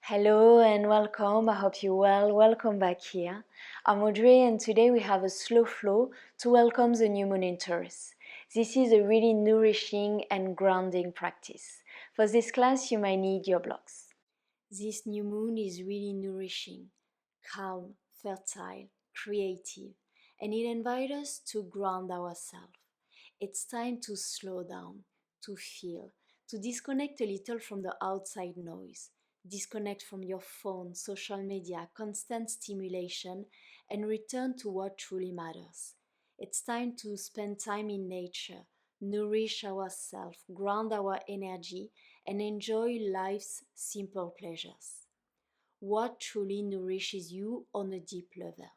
Hello and welcome, I hope you're well. Welcome back here. I'm Audrey and today we have a slow flow to welcome the new moon in Taurus. This is a really nourishing and grounding practice. For this class you might need your blocks. This new moon is really nourishing, calm, fertile, creative, and it invites us to ground ourselves. It's time to slow down, to feel, to disconnect a little from the outside noise. Disconnect from your phone, social media, constant stimulation, and return to what truly matters. It's time to spend time in nature, nourish ourselves, ground our energy, and enjoy life's simple pleasures. What truly nourishes you on a deep level?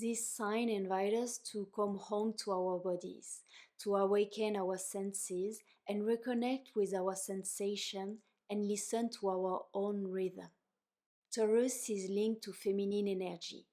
This sign invites us to come home to our bodies, to awaken our senses and reconnect with our sensation and listen to our own rhythm. Taurus is linked to feminine energy,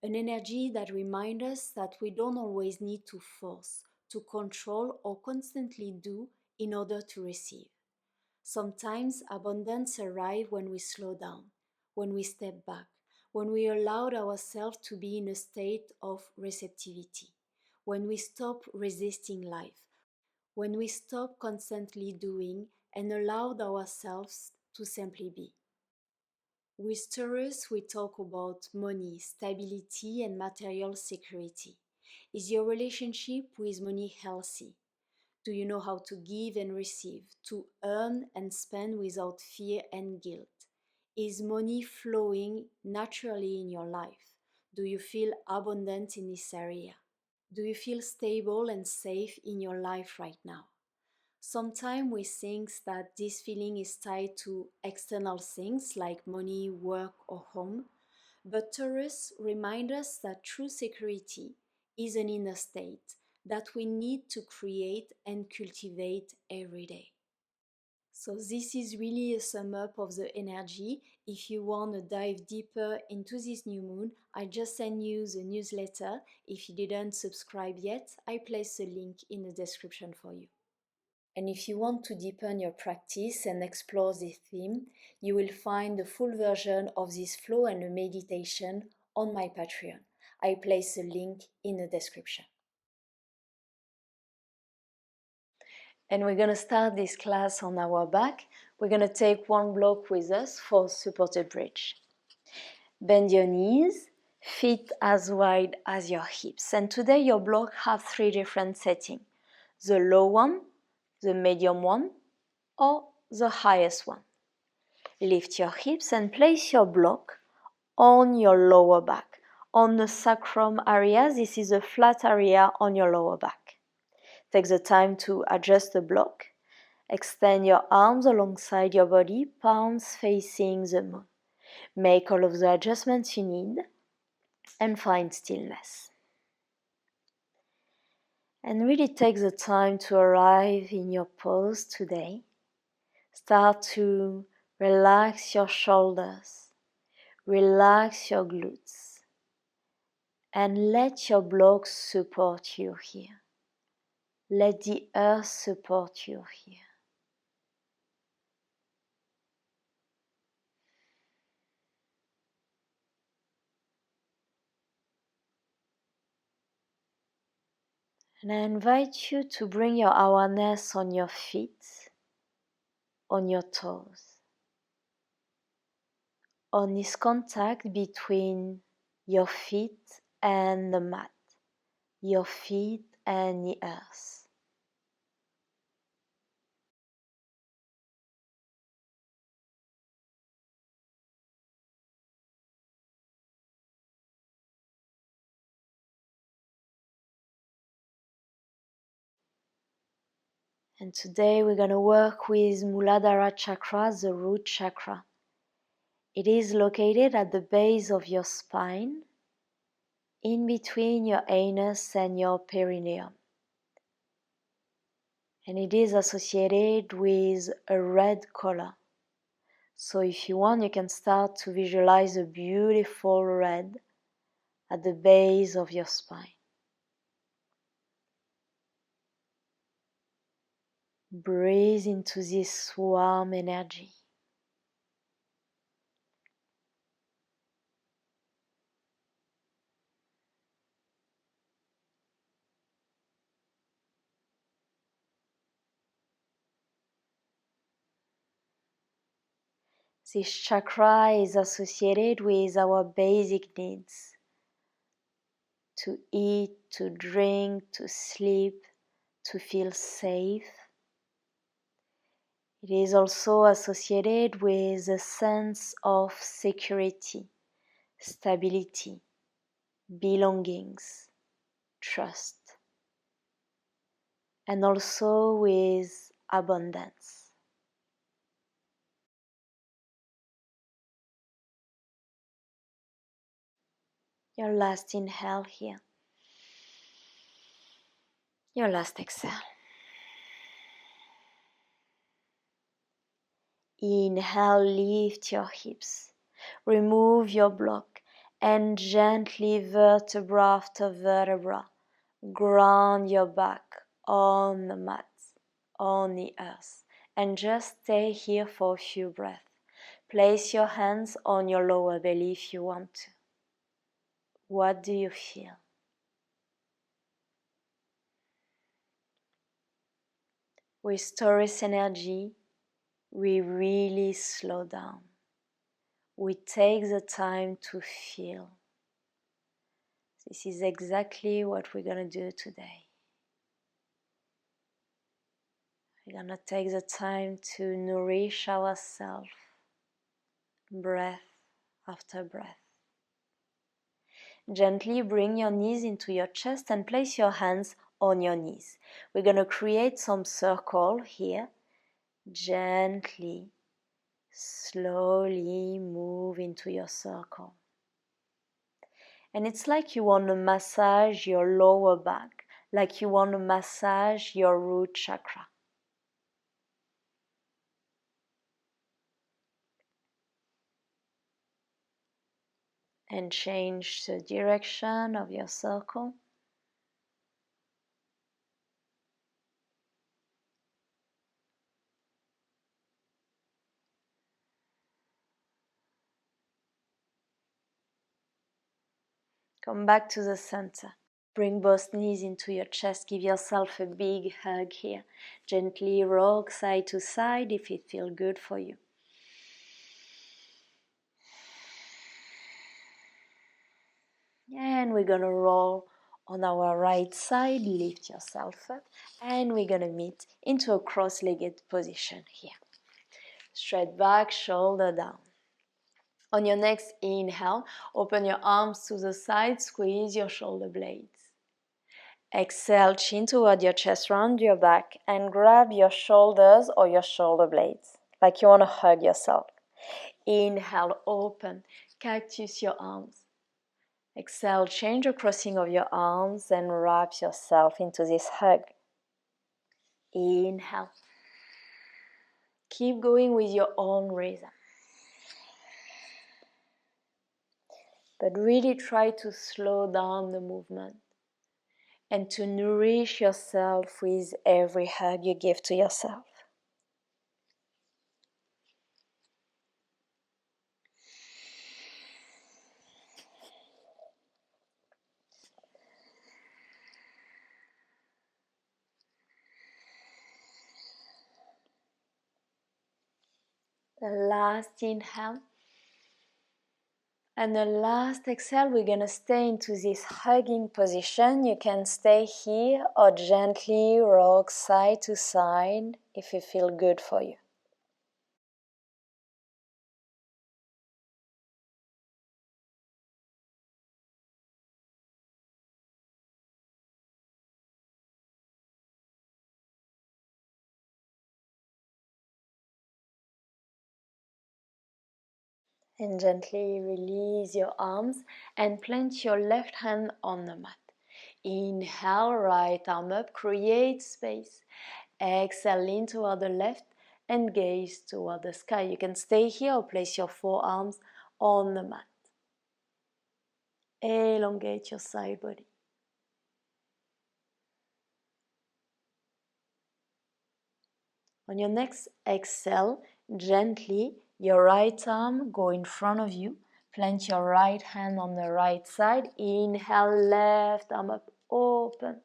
an energy that reminds us that we don't always need to force, to control, or constantly do in order to receive. Sometimes abundance arrives when we slow down, when we step back, when we allowed ourselves to be in a state of receptivity, when we stop resisting life, when we stop constantly doing and allowed ourselves to simply be. With Taurus, we talk about money, stability, and material security. Is your relationship with money healthy? Do you know how to give and receive, to earn and spend without fear and guilt? Is money flowing naturally in your life? Do you feel abundant in this area? Do you feel stable and safe in your life right now? Sometimes we think that this feeling is tied to external things like money, work, or home, but Taurus reminds us that true security is an inner state that we need to create and cultivate every day. So this is really a sum up of the energy. If you want to dive deeper into this new moon, I just sent you the newsletter. If you didn't subscribe yet, I place a link in the description for you. And if you want to deepen your practice and explore this theme, you will find the full version of this flow and the meditation on my Patreon. I place a link in the description. And we're going to start this class on our back. We're going to take one block with us for supported bridge. Bend your knees, feet as wide as your hips. And today your block have 3 different settings. The low one, the medium one, or the highest one. Lift your hips and place your block on your lower back. On the sacrum area, this is a flat area on your lower back. Take the time to adjust the block. Extend your arms alongside your body, palms facing the moon. Make all of the adjustments you need and find stillness. And really take the time to arrive in your pose today. Start to relax your shoulders, relax your glutes, and let your blocks support you here. Let the earth support you here. And I invite you to bring your awareness on your feet, on your toes, on this contact between your feet and the mat, your feet and the earth. And today we're going to work with Muladhara chakra, the root chakra. It is located at the base of your spine, in between your anus and your perineum. And it is associated with a red color. So if you want, you can start to visualize a beautiful red at the base of your spine. Breathe into this warm energy. This chakra is associated with our basic needs: to eat, to drink, to sleep, to feel safe. It is also associated with a sense of security, stability, belongings, trust, and also with abundance. Your last inhale here. Your last exhale. Inhale, lift your hips. Remove your block and gently, vertebra after vertebra, ground your back on the mat, on the earth, and just stay here for a few breaths. Place your hands on your lower belly if you want to. What do you feel? With Taurus energy, we really slow down. We take the time to feel. This is exactly what we're going to do today. We're going to take the time to nourish ourselves, breath after breath. Gently bring your knees into your chest and place your hands on your knees. We're going to create some circle here. Gently, slowly move into your circle. And it's like you want to massage your lower back, like you want to massage your root chakra. And change the direction of your circle. Come back to the center. Bring both knees into your chest. Give yourself a big hug here. Gently rock side to side if it feels good for you. And we're going to roll on our right side. Lift yourself up. And we're going to meet into a cross-legged position here. Straight back, shoulder down. On your next inhale, open your arms to the side, squeeze your shoulder blades. Exhale, chin toward your chest, round your back, and grab your shoulders or your shoulder blades, like you want to hug yourself. Inhale, open, cactus your arms. Exhale, change the crossing of your arms and wrap yourself into this hug. Inhale. Keep going with your own rhythm. But really try to slow down the movement and to nourish yourself with every hug you give to yourself. The last inhale. And the last exhale, we're going to stay into this hugging position. You can stay here or gently rock side to side if it feels good for you. And gently release your arms and plant your left hand on the mat. Inhale, right arm up, create space. Exhale, lean toward the left and gaze toward the sky. You can stay here or place your forearms on the mat. Elongate your side body. On your next exhale, gently, your right arm go in front of you. Plant your right hand on the right side. Inhale, left arm up, open.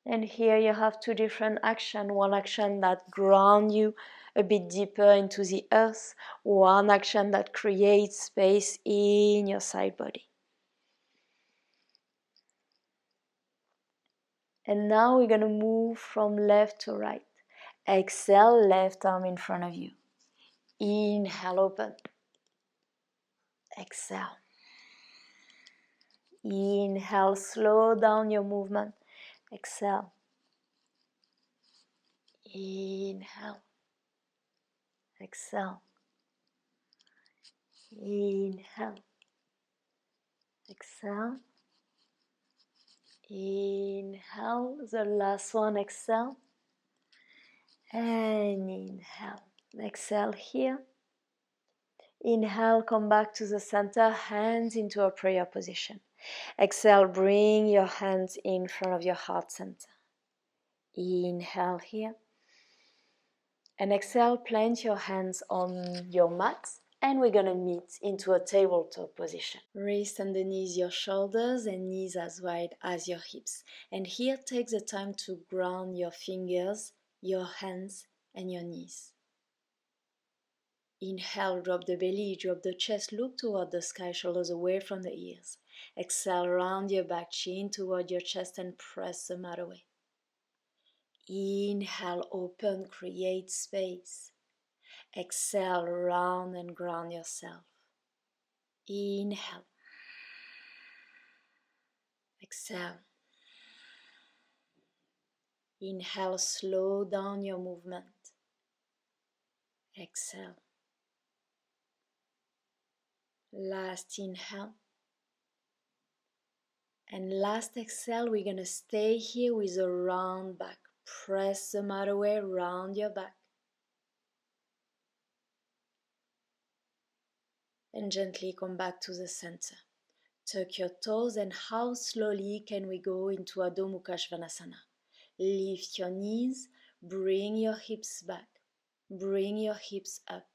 And here you have two different actions. One action that ground you a bit deeper into the earth, one action that creates space in your side body. And now we're going to move from left to right. Exhale, left arm in front of you. Inhale, open. Exhale. Inhale, slow down your movement. Exhale. Inhale. Exhale. Inhale. Exhale. Inhale. The last one, exhale. And inhale. Exhale here. Inhale, come back to the center, hands into a prayer position. Exhale, bring your hands in front of your heart center. Inhale here. And exhale, plant your hands on your mat. And we're going to meet into a tabletop position. Wrist underneath your shoulders and knees as wide as your hips. And here, take the time to ground your fingers, your hands, and your knees. Inhale, drop the belly, drop the chest, look toward the sky, shoulders away from the ears. Exhale, round your back, chin toward your chest and press the mat away. Inhale, open, create space. Exhale, round and ground yourself. Inhale. Exhale. Inhale, slow down your movement. Exhale. Last inhale. And last exhale, we're going to stay here with a round back. Press the mat away, round your back. And gently come back to the center. Tuck your toes, and how slowly can we go into Adho Mukha Svanasana? Lift your knees, bring your hips back, bring your hips up,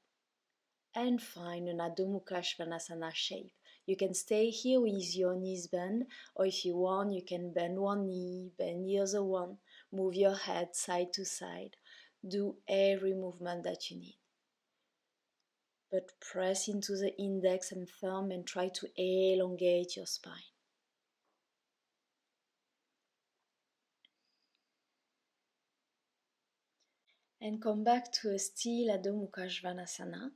and find an Adho Mukha Svanasana shape. You can stay here with your knees bent, or if you want, you can bend one knee, bend the other one, move your head side to side. Do every movement that you need. But press into the index and thumb and try to elongate your spine. And come back to a still Adho Mukha Svanasana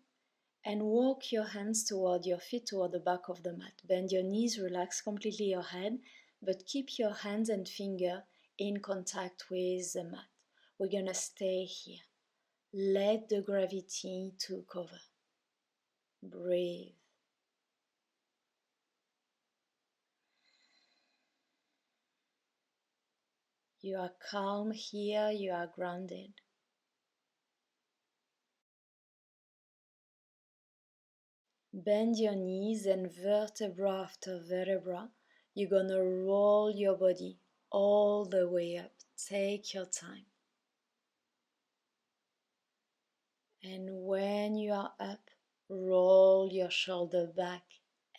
and walk your hands toward your feet, toward the back of the mat. Bend your knees, relax completely your head, but keep your hands and finger in contact with the mat. We're gonna stay here. Let the gravity take over. Breathe. You are calm here, you are grounded. Bend your knees and vertebra after vertebra, you're gonna roll your body all the way up. Take your time. And when you are up, roll your shoulder back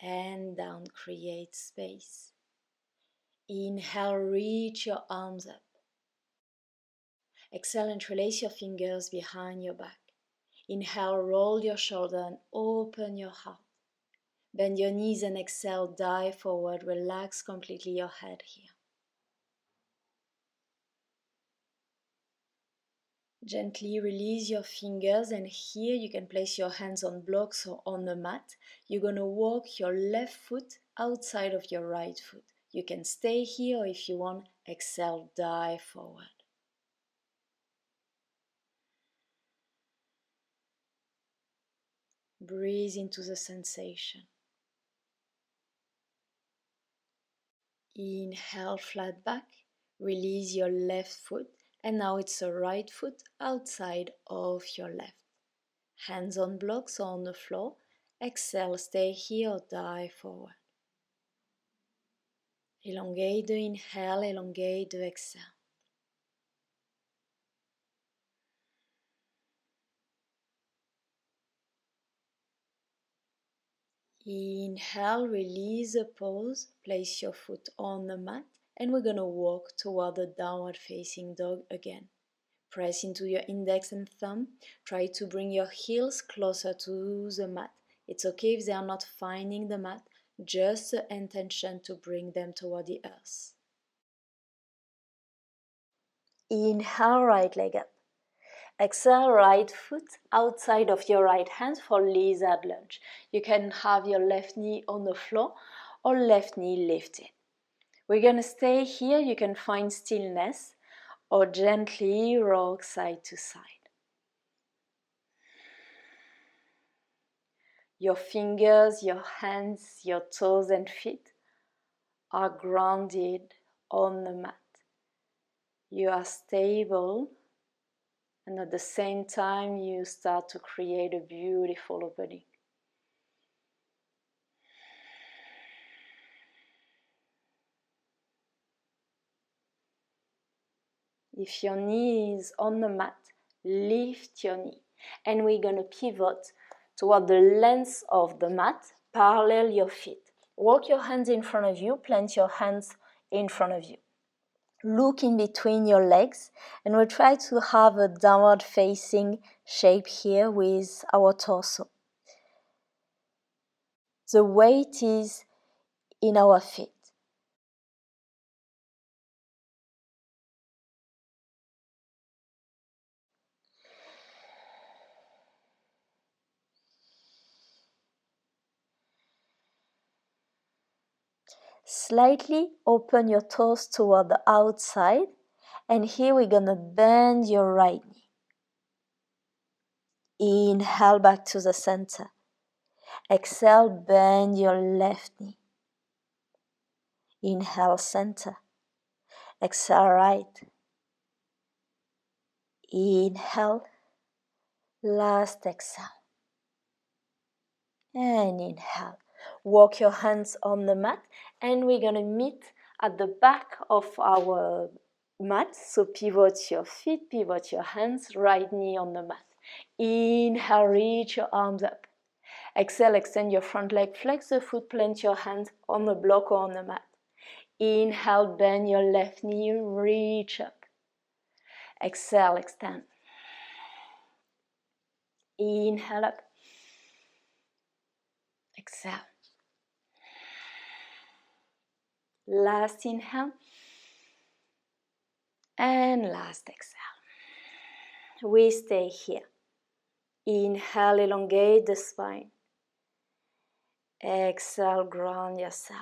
and down, create space. Inhale, reach your arms up. Exhale, interlace your fingers behind your back. Inhale, roll your shoulder and open your heart. Bend your knees and exhale, dive forward, relax completely your head here. Gently release your fingers, and here you can place your hands on blocks or on the mat. You're going to walk your left foot outside of your right foot. You can stay here, or if you want, exhale, dive forward. Breathe into the sensation. Inhale, flat back. Release your left foot, and now it's the right foot outside of your left. Hands on blocks or on the floor. Exhale, stay here or dive forward. Elongate the inhale, elongate the exhale. Inhale, release the pose, place your foot on the mat, and we're going to walk toward the downward facing dog again. Press into your index and thumb. Try to bring your heels closer to the mat. It's okay if they are not finding the mat, just the intention to bring them toward the earth. Inhale, right leg up. Exhale, right foot outside of your right hand for lizard lunge. You can have your left knee on the floor or left knee lifted. We're going to stay here. You can find stillness or gently rock side to side. Your fingers, your hands, your toes and feet are grounded on the mat. You are stable, and at the same time you start to create a beautiful opening. If your knee is on the mat, lift your knee. And we're going to pivot toward the length of the mat, parallel your feet. Walk your hands in front of you, plant your hands in front of you. Look in between your legs, and we'll try to have a downward facing shape here with our torso. The weight is in our feet. Slightly open your toes toward the outside, and here we're gonna bend your right knee. Inhale back to the center. Exhale, bend your left knee. Inhale, center. Exhale, right. Inhale. Last exhale. And inhale. Walk your hands on the mat, and we're gonna meet at the back of our mat. So pivot your feet, pivot your hands, right knee on the mat. Inhale, reach your arms up. Exhale, extend your front leg, flex the foot, plant your hand on the block or on the mat. Inhale, bend your left knee, reach up. Exhale, extend. Inhale up. Exhale. Last inhale. And last exhale. We stay here. Inhale, elongate the spine. Exhale, ground yourself.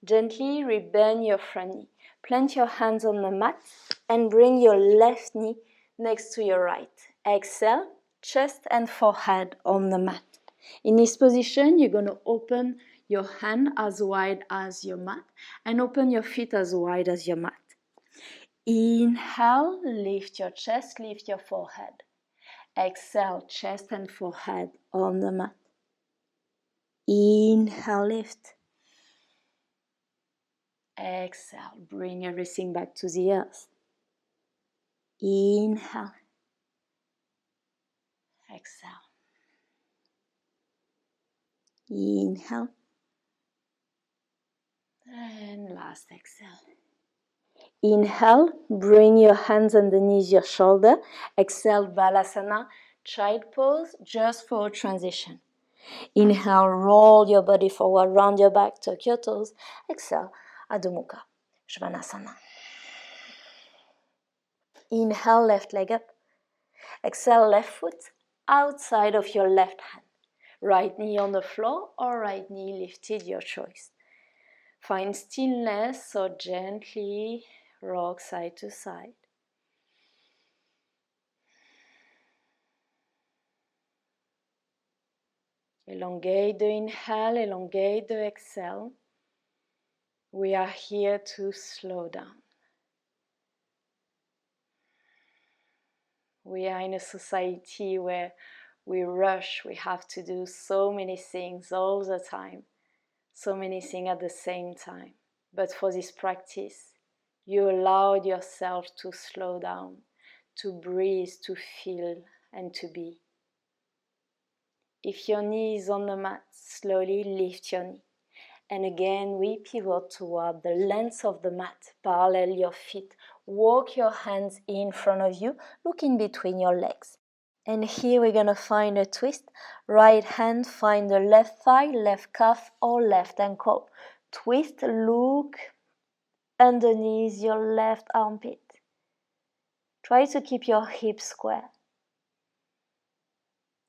Gently rebend your front knee. Plant your hands on the mat and bring your left knee next to your right. Exhale, chest and forehead on the mat. In this position, you're going to open your hand as wide as your mat and open your feet as wide as your mat. Inhale, lift your chest, lift your forehead. Exhale, chest and forehead on the mat. Inhale, lift. Exhale, bring everything back to the earth. Inhale. Exhale. Inhale. And last exhale. Inhale, bring your hands underneath your shoulder. Exhale, Balasana, child pose, just for transition. Inhale, roll your body forward, round your back, tuck your toes. Exhale, Adho Mukha, Svanasana. Inhale, left leg up. Exhale, left foot outside of your left hand. Right knee on the floor or right knee lifted, your choice. Find stillness or gently rock side to side. Elongate the inhale, elongate the exhale. We are here to slow down. We are in a society where we rush, we have to do so many things all the time, so many things at the same time. But for this practice, you allowed yourself to slow down, to breathe, to feel, and to be. If your knee is on the mat, slowly lift your knee. And again, we pivot toward the length of the mat. Parallel your feet. Walk your hands in front of you. Look in between your legs. And here we're going to find a twist. Right hand, find the left thigh, left calf, or left ankle. Twist, look underneath your left armpit. Try to keep your hips square.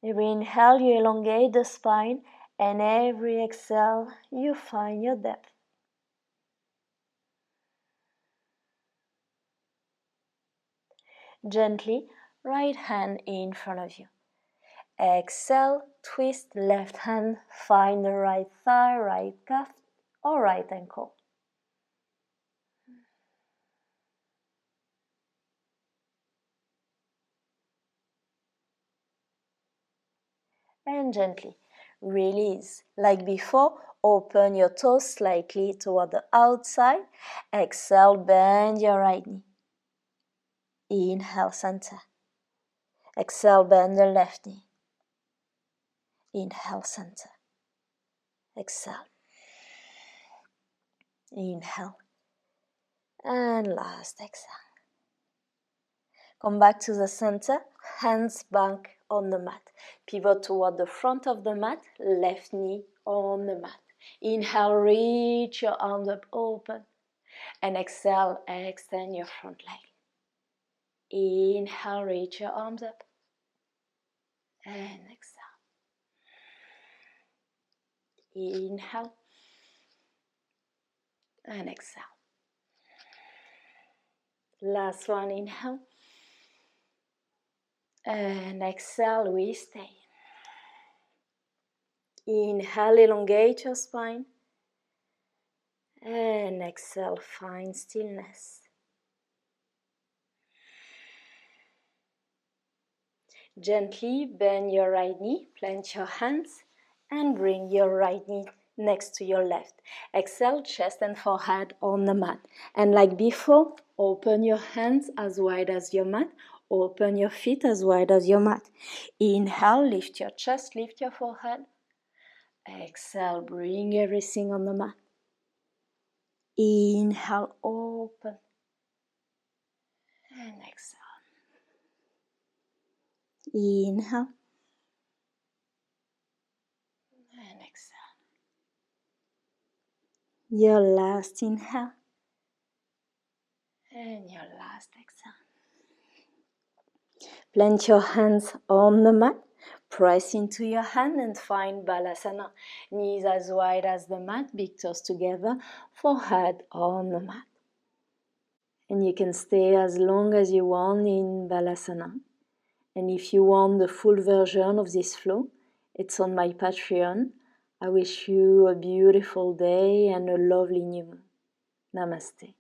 Every inhale, you elongate the spine, and every exhale, you find your depth. Gently, right hand in front of you. Exhale, twist left hand, find the right thigh, right calf, or right ankle. And gently release. Like before, open your toes slightly toward the outside. Exhale, bend your right knee. Inhale, center. Exhale, bend the left knee. Inhale, center. Exhale. Inhale. And last exhale. Come back to the center, hands back on the mat. Pivot toward the front of the mat, left knee on the mat. Inhale, reach your arms up open. And exhale, extend your front leg. Inhale, reach your arms up. And exhale. Inhale. And exhale. Last one, inhale. And exhale, we stay. Inhale, elongate your spine. And exhale, find stillness. Gently bend your right knee, plant your hands, and bring your right knee next to your left. Exhale, chest and forehead on the mat. And like before, open your hands as wide as your mat. Open your feet as wide as your mat. Inhale, lift your chest, lift your forehead. Exhale, bring everything on the mat. Inhale, open. And exhale. Inhale. And exhale. Your last inhale. And your last exhale. Plant your hands on the mat. Press into your hand and find Balasana. Knees as wide as the mat, big toes together, forehead on the mat. And you can stay as long as you want in Balasana. And if you want the full version of this flow, it's on my Patreon. I wish you a beautiful day and a lovely new moon. Namaste.